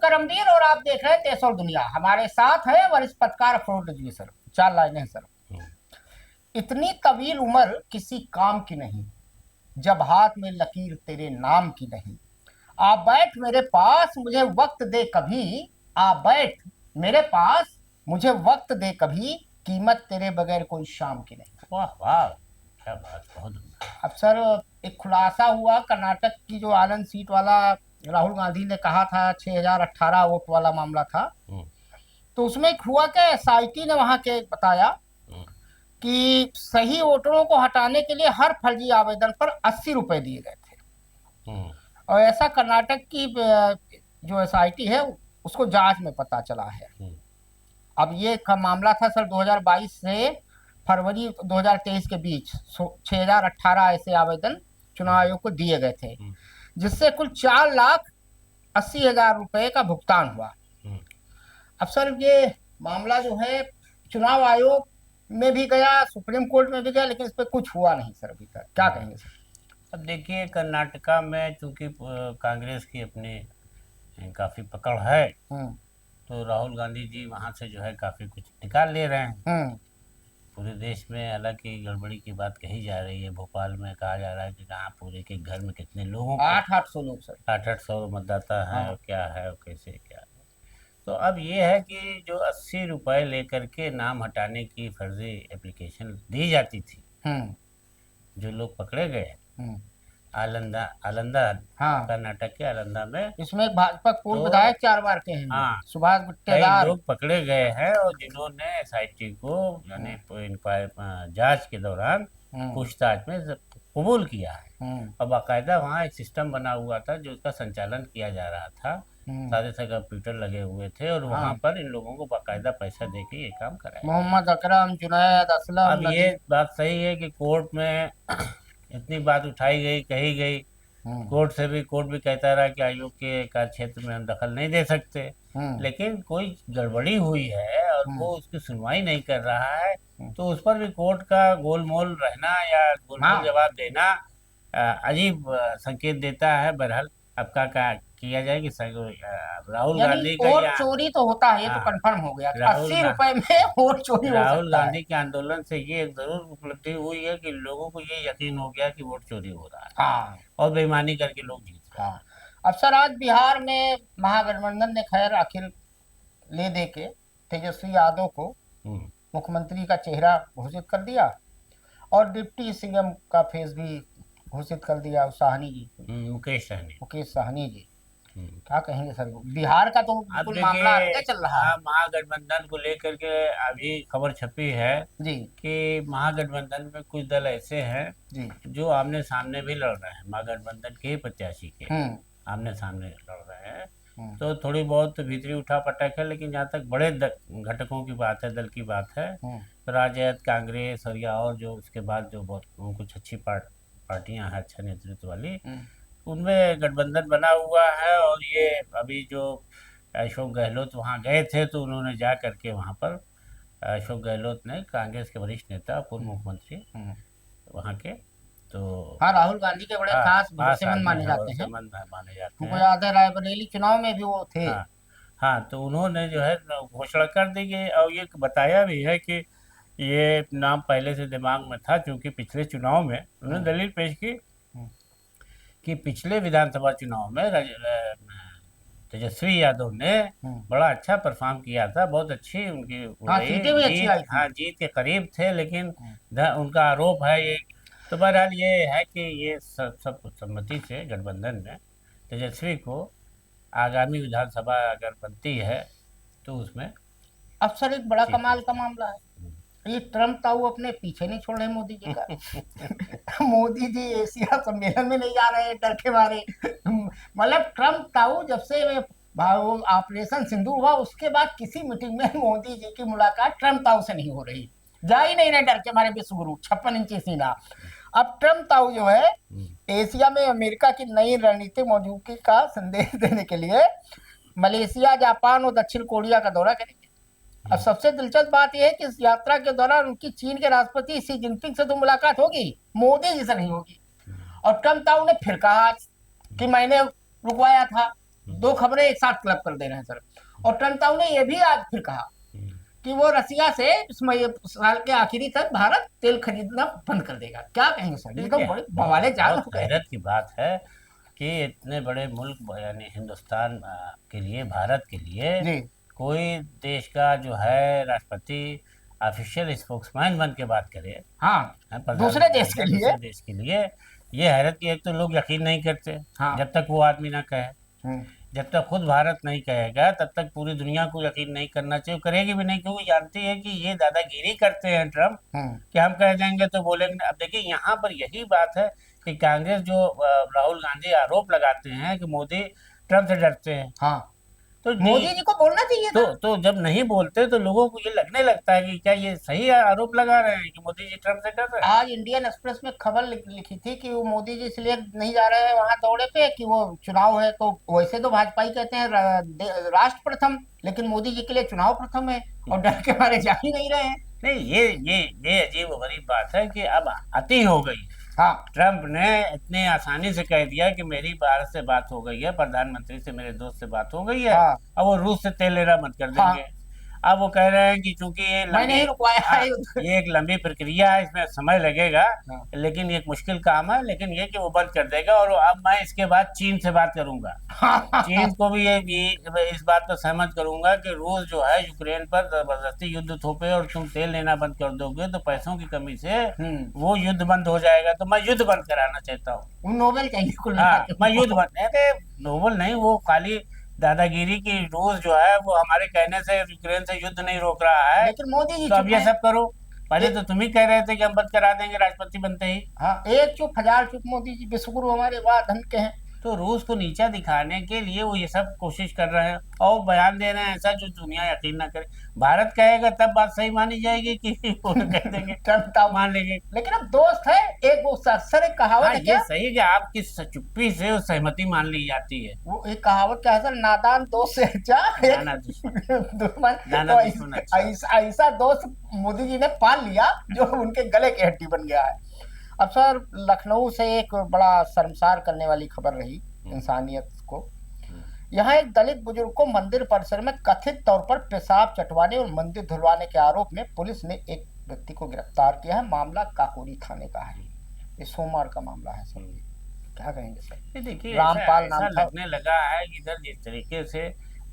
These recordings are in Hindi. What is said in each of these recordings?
करमवीर और आप देख रहे हैं देश और दुनिया। हमारे साथ है वरिष्ठ पत्रकार अफरोज रिजवी सर। 4 लाइनें सर। इतनी तवील उम्र किसी काम की नहीं, जब हाथ में लकीर तेरे नाम की नहीं। आ बैठ मेरे पास मुझे वक्त दे कभी, आ बैठ मेरे पास मुझे वक्त दे कभी, कीमत तेरे बगैर कोई शाम की नहीं। वाह वाह, क्या बात, बहुत उम्दा। अब सर एक खुलासा हुआ कर्नाटक की जो आनंद सीट वाला राहुल गांधी ने कहा था 6018 वोट वाला मामला था। तो उसमें एक हुआ क्या, एसआईटी ने वहां के बताया कि सही वोटरों को हटाने के लिए हर फर्जी आवेदन पर 80 रुपए दिए गए थे। और ऐसा कर्नाटक की जो एसआईटी है उसको जांच में पता चला है। अब ये मामला था सर 2022 से फरवरी 2023 के बीच 6018 ऐसे आवेदन चुनाव आयोग को दिए गए थे, जिससे कुल 4,80,000 रुपए का भुगतान हुआ। अब सर ये मामला जो है चुनाव आयोग में भी गया, सुप्रीम कोर्ट में भी गया, लेकिन इस पर कुछ हुआ नहीं सर अभी तक। क्या कहेंगे सर? अब देखिए, कर्नाटका में चूंकि कांग्रेस की अपनी काफ़ी पकड़ है, तो राहुल गांधी जी वहाँ से जो है काफ़ी कुछ निकाल ले रहे हैं। पूरे देश में हालांकि गड़बड़ी की बात कही जा रही है। भोपाल में कहा जा रहा है कि कहाँ पूरे के घर में कितने लोगों को 800 लोग सर, 800 मतदाता है और क्या है और कैसे क्या है। तो अब ये है कि जो 80 रुपए लेकर के नाम हटाने की फर्जी एप्लीकेशन दी जाती थी, जो लोग पकड़े गए आलंदा आलंदा कर्नाटक के आलंदा में, इसमें एक भाजपा पूर्व विधायक 4 बार के हैं। हाँ, सुभाष कई गुट्टेदार लोग पकड़े गए हैं और जिन्होंने एसआईटी को यानी जांच के दौरान पूछताछ में कबूल किया है। और बाकायदा वहाँ एक सिस्टम बना हुआ था जो उसका संचालन किया जा रहा था। सारे से कंप्यूटर लगे हुए थे और वहाँ पर इन लोगों को बाकायदा पैसा दे के ये काम कराया। मोहम्मद अकरम, जुनैद, असलम। अब ये बात सही है कि कोर्ट में इतनी बात उठाई गई, कही गई, कोर्ट भी कहता रहा कि आयोग के कार्य क्षेत्र में हम दखल नहीं दे सकते, लेकिन कोई गड़बड़ी हुई है और वो उसकी सुनवाई नहीं कर रहा है, तो उस पर भी कोर्ट का गोलमोल रहना या गोलमोल जवाब देना अजीब संकेत देता है। बहरहाल अब क्या किया जाए कि राहुल गांधी का वोट चोरी तो होता है, ये तो कंफर्म हो गया। 80 रुपए में वोट चोरी हो सकता है। राहुल गांधी के आंदोलन से ये जरूर उपलब्धि हुई है कि लोगों को ये यकीन हो गया कि वोट चोरी हो रहा है और बेईमानी करके लोग जीत रहे हैं। अब सर आज बिहार में महागठबंधन ने खैर आखिर ले दे के तेजस्वी यादव को मुख्यमंत्री का चेहरा घोषित कर दिया और डिप्टी सीएम का फेस भी घोषित कर दिया साहनी जी, मुकेश साहनी जी। क्या कहेंगे सर, बिहार का तो बिल्कुल मामला आगे चल रहा है। महागठबंधन को लेकर के अभी खबर छपी है जी कि महागठबंधन में कुछ दल ऐसे हैं जी जो आमने सामने भी लड़ रहे हैं। महागठबंधन के प्रत्याशी के आमने सामने लड़ रहे हैं, तो थोड़ी बहुत भीतरी उठापटक है, लेकिन जहाँ तक बड़े घटकों की बात है, दल की बात है, तो राजद, कांग्रेस और या और जो उसके बाद जो बहुत कुछ अच्छी पार्टियां हैं अच्छा नेतृत्व वाली, उनमें गठबंधन बना हुआ है। और ये अभी जो अशोक गहलोत वहाँ गए थे, तो उन्होंने जा करके वहाँ पर अशोक गहलोत ने कांग्रेस के वरिष्ठ नेता पूर्व मुख्यमंत्री वहाँ के, तो राहुल गांधी के बड़े खास भरोसेमंद माने जाते हैं। उनको याद है रायबरेली चुनाव में भी वो थे। हाँ, तो उन्होंने जो है घोषणा कर दी है और ये बताया भी है कि ये नाम पहले से दिमाग में था, क्योंकि पिछले चुनाव में उन्होंने दलील पेश की कि पिछले विधानसभा चुनाव में तेजस्वी यादव ने बड़ा अच्छा परफॉर्म किया था, बहुत अच्छी उनकी जीत के करीब थे, लेकिन उनका आरोप है ये। तो बहरहाल ये है कि ये सब सम्मति से गठबंधन में तेजस्वी को आगामी विधानसभा अगर बनती है तो उसमें अब सर एक बड़ा कमाल का मामला है, ये ट्रम्प ताऊ अपने पीछे नहीं छोड़ रहे मोदी जी का। मोदी जी एशिया सम्मेलन में नहीं जा रहे डर के मारे। मतलब ट्रम्प ताऊ जब से ऑपरेशन सिंदूर हुआ उसके बाद किसी मीटिंग में मोदी जी की मुलाकात ट्रम्प ताऊ से नहीं हो रही, जा ही नहीं रहे डर के मारे। विश्व गुरु 56 इंची सीना। अब ट्रम्प ताऊ जो है एशिया में अमेरिका की नई रणनीतिक मौजूदगी का संदेश देने के लिए मलेशिया, जापान और दक्षिण कोरिया का दौरा करेंगे। अब सबसे दिलचस्प बात यह है कि इस यात्रा के दौरान उनकी चीन के राष्ट्रपति शी जिनपिंग से तो मुलाकात होगी, मोदी जी से नहीं होगी। और ट्रम्प ताऊ ने फिर कहा कि मैंने रुकवाया था, दो खबरें एक साथ क्लब कर दे रहे हैं सर। और ट्रम्प टाउन ने यह भी आज फिर कहा कि वो रसिया से इस साल के आखिरी तक भारत तेल खरीदना बंद कर देगा। क्या कहेंगे सर, ये तो बड़े बवाले जाल हो गए। हैरत की बात है कि इतने बड़े मुल्क यानी हिंदुस्तान के लिए, भारत के लिए कोई देश का जो है राष्ट्रपति ऑफिशियल स्पोक्समैन बन के बात करे, हाँ, दूसरे देश के लिए, देश के लिए। ये हैरत की, एक तो लोग यकीन नहीं करते जब तक वो आदमी ना कहे। जब तक खुद भारत नहीं कहेगा तब तक पूरी दुनिया को यकीन नहीं करना चाहिए, करेगी भी नहीं, क्योंकि जानती है कि ये दादागिरी करते हैं ट्रम्प, कि हम कह देंगे तो बोलेंगे। अब देखिए यहाँ पर यही बात है कि कांग्रेस जो राहुल गांधी आरोप लगाते हैं कि मोदी ट्रम्प से डरते हैं, हाँ, तो मोदी जी को बोलना चाहिए था। तो जब नहीं बोलते तो लोगों को ये लगने लगता है कि क्या ये सही आरोप लगा रहे हैं कि मोदी जी ट्रम्प से डर रहे हैं। आज इंडियन एक्सप्रेस में खबर लिखी थी कि वो मोदी जी इसलिए नहीं जा रहे हैं वहां दौरे पे कि वो चुनाव है, तो वैसे तो भाजपा ही कहते हैं राष्ट्र प्रथम, लेकिन मोदी जी के लिए चुनाव प्रथम है और डर के मारे जा ही नहीं रहे हैं। नहीं, ये अजीब व गरीब बात है कि अब अति हो गई। हाँ, ट्रम्प ने इतने आसानी से कह दिया कि मेरी भारत से बात हो गई है, प्रधानमंत्री से, मेरे दोस्त से बात हो गई है। हाँ। अब वो रूस से तेल लेना बंद कर देंगे। हाँ। अब वो कह रहे हैं कि चूंकि ये एक लंबी प्रक्रिया है, इसमें समय लगेगा। हाँ। लेकिन ये एक मुश्किल काम है, लेकिन ये कि वो बंद कर देगा। और अब मैं इसके बाद चीन से बात करूंगा। चीन को भी इस बात पर सहमत करूंगा कि रूस जो है यूक्रेन पर जबरदस्ती युद्ध थोपे और तुम तेल लेना बंद कर दोगे तो पैसों की कमी से वो युद्ध बंद हो जाएगा। तो मैं युद्ध बंद कराना चाहता हूँ। नोबेल चाहिए। हाँ, मैं युद्ध बंद, नोबेल नहीं, वो खाली दादागिरी की। रूस जो है वो हमारे कहने से यूक्रेन से युद्ध नहीं रोक रहा है, लेकिन मोदी जी तो अब ये सब करो। पहले तो तुम ही कह रहे थे कि हम बंद करा देंगे राष्ट्रपति बनते ही। हाँ, एक चुप हजार चुप मोदी जी विश्वगुरु हमारे, वाह धन के हैं। तो रूस को नीचा दिखाने के लिए वो ये सब कोशिश कर रहे हैं और बयान दे रहे हैं ऐसा जो दुनिया यकीन ना करे। भारत कहेगा तब बात सही मानी जाएगी कि वो कह देंगे ट्रम्प मान लेंगे। लेकिन अब दोस्त है, एक वो सर एक कहावत है क्या? ये सही है कि आपकी चुप्पी से सहमति मान ली जाती है। वो एक कहावत क्या है सर, नादान दोस्त से अच्छा दुश्मन। ऐसा दोस्त मोदी जी ने पाल लिया जो उनके गले की हड्डी बन गया है। अब सर, लखनऊ से एक बड़ा शर्मसार करने वाली खबर रही इंसानियत को। यहाँ एक दलित बुजुर्ग को मंदिर परिसर में कथित तौर पर पेशाब चटवाने और मंदिर धुलवाने के आरोप में पुलिस ने एक व्यक्ति को गिरफ्तार किया है। मामला काकोरी थाने का है। ये सोमवार का मामला है सर। क्या कहेंगे सर? देखिए, रामपाल नाम था। लगने लगा है इधर जिस तरीके से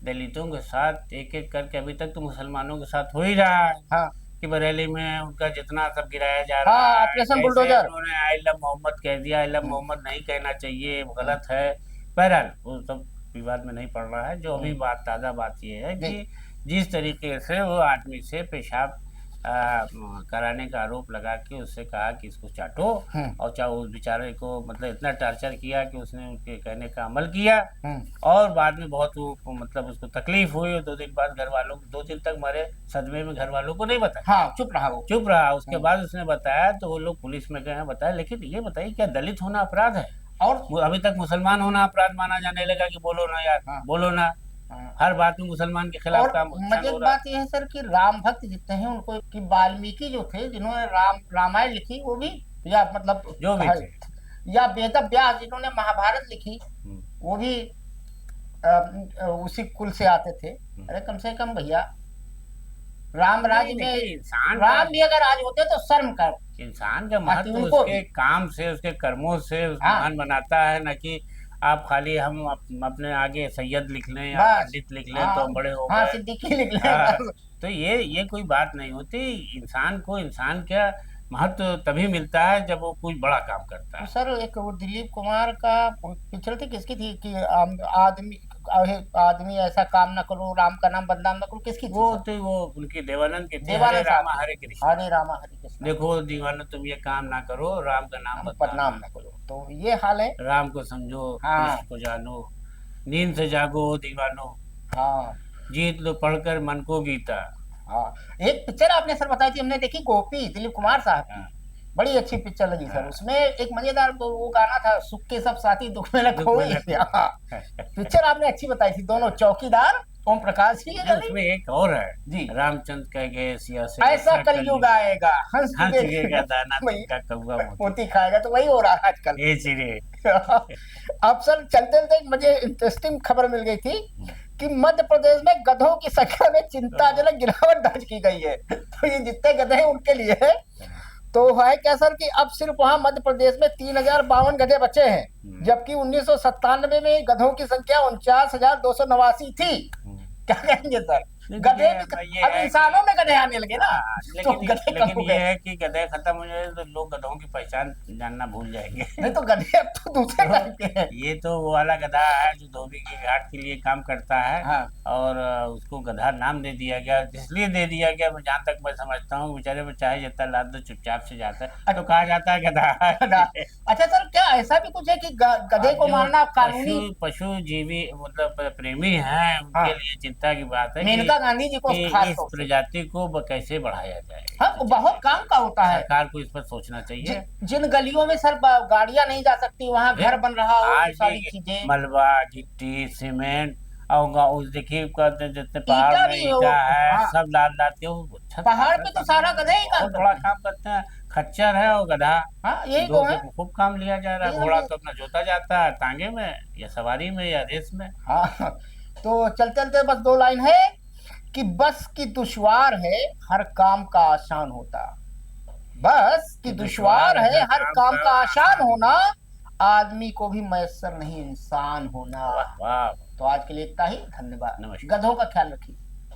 दलितों के साथ एक एक करके अभी तक तो मुसलमानों के साथ हो ही रहा है। हाँ, कि बरेली में उनका जितना सब गिराया जा रहा है। Operation bulldozer. उन्होंने आई लव मोहम्मद कह दिया। आई लव मोहम्मद नहीं कहना चाहिए, गलत है। बहरहाल वो सब विवाद में नहीं पड़ रहा है। जो अभी बात, ताज़ा बात ये है कि जिस तरीके से वो आदमी से पेशाब कराने का आरोप लगा के उससे कहा कि इसको चाटो, और चाहे उस बेचारे को मतलब इतना टॉर्चर किया कि उसने उनके कहने का अमल किया, और बाद में बहुत वो मतलब उसको तकलीफ हुई। 2 दिन बाद घर वालों को, 2 दिन तक मरे सदमे में, घर वालों को नहीं बताया। हाँ, चुप रहा वो, चुप रहा। उसके बाद उसने बताया तो वो लोग पुलिस में गए हैं, बताया। लेकिन ये बताइए, क्या दलित होना अपराध है? और अभी तक मुसलमान होना अपराध माना जाने लगा कि बोलो ना यार, बोलो ना। हर बात में मुसलमान के खिलाफ काम। मजे बात यह है सर कि राम भक्त जितने हैं उनको, कि वाल्मीकि जो थे जिन्होंने रामायण लिखी, वो भी, या मतलब जो भी थे, या वेद व्यास जिन्होंने महाभारत लिखी, वो भी उसी कुल से आते थे। अरे कम से कम भैया, राम राज्य में इंसान, राम भी अगर आज होते तो शर्म कर। इंसान का महत्व उसके काम से, उसके कर्मों से महान बनाता है, न कि आप खाली हम अपने आगे सैयद लिख लें या पंडित लिख लें तो हम बड़े हो गए, सिद्दीकी लिख लें। तो ये कोई बात नहीं होती। इंसान को इंसान का महत्व तभी मिलता है जब वो कोई बड़ा काम करता है। सर, एक वो दिलीप कुमार का पिक्चर थी, किसकी थी कि आदमी ऐसा काम ना करो, राम का नाम बदनाम ना करो, किसकी थी? वो उनकी देवानंद की थी, हरे रामा हरे कृष्ण। हरे रामा हरे कृष्ण। देखो दीवाना, तुम ये काम ना करो, राम का नाम बदनाम ना करो। तो ये हाल है। राम को समझो, कृष्ण को जानो, नींद से जागो दीवानो। हाँ, जीत लो पढ़कर मन को गीता। हाँ, एक पिक्चर आपने सर बताई थी, हमने देखी, गोपी, दिलीप कुमार साहब की। बड़ी अच्छी पिक्चर लगी सर। उसमें एक मजेदार वो गाना था, सुख के सब साथी दुख में लखो। पिक्चर आपने अच्छी बताई थी। दोनों चौकीदार ओम प्रकाश जी है नहीं, गली? उसमें एक और है जी। रामचंद्र कह गए सिया से ऐसा कलयुग आएगा, हंस हंस के के दाना वही तिनका कौवा मोती। मोती खाएगा, तो वही हो रहा है आजकल। ये चिरे अब सर चलते चलते एक मुझे इंटरेस्टिंग खबर मिल गई थी कि मध्य प्रदेश में गधों की संख्या में चिंताजनक गिरावट दर्ज की गई है। तो ये जितने गधे हैं उनके लिए है। तो है क्या सर कि अब सिर्फ वहां मध्य प्रदेश में 3052 गधे बचे हैं, जबकि 1997 में गधों की संख्या 49,289 थी। क्या कहेंगे सर? गधे भी अब इंसानों में गधे आने लगे ना, तो गधे कम हो लेकिन ये गए। है कि गधे खत्म हो जाए तो लोग गधों की पहचान जानना भूल जाएंगे। नहीं तो गधे अब तो दूसरे टाइप के हैं। ये तो वो वाला गधा है जो धोबी के घाट के लिए काम करता है। हाँ। और उसको गधा नाम दे दिया गया, इसलिए दे दिया गया, मैं जहाँ तक मैं समझता हूँ बेचारे में चाहे जितना लाद दो चुपचाप से जाता है, तो कहा जाता है गधा। अच्छा सर, क्या ऐसा भी कुछ है कि गधे को जो मारना कानूनी? पशु जीवी मतलब प्रेमी हैं उनके हाँ। लिए चिंता की बात है मेनका गांधी जी को कि खास इस तौर से। प्रजाति को कैसे बढ़ाया जाए। हाँ, वो बहुत काम का होता है। सरकार को इस पर सोचना चाहिए। जिन गलियों में सर गाड़ियां नहीं जा सकती, वहाँ घर बन रहा हो, आज सारी भी चीजें, मलबा गिट्टी सीमेंट और उस देखिए जितने ईटा पहाड़ में भी हो। ईटा है हाँ। सब लाद लाद के वो छत पहाड़ पे तो सारा गधे ही काम बहुत बड़ा करते हैं। काम करते हैं। खच्चर है और गधा, हाँ, यही दो तो है। पे खूब काम लिया जा रहा है। घोड़ा तो अपना जोता जाता है टांगे में या सवारी में या रेस में। हाँ, तो चलते चलते बस 2 लाइन है कि बस की दुश्वार है हर काम का आसान होता। बस की दुश्वार है हर काम का आसान होना, आदमी को भी मैसर नहीं इंसान होना। वाह। तो आज के लिए इतना ही, धन्यवाद। नमस्कार। गधों का ख्याल रखिए।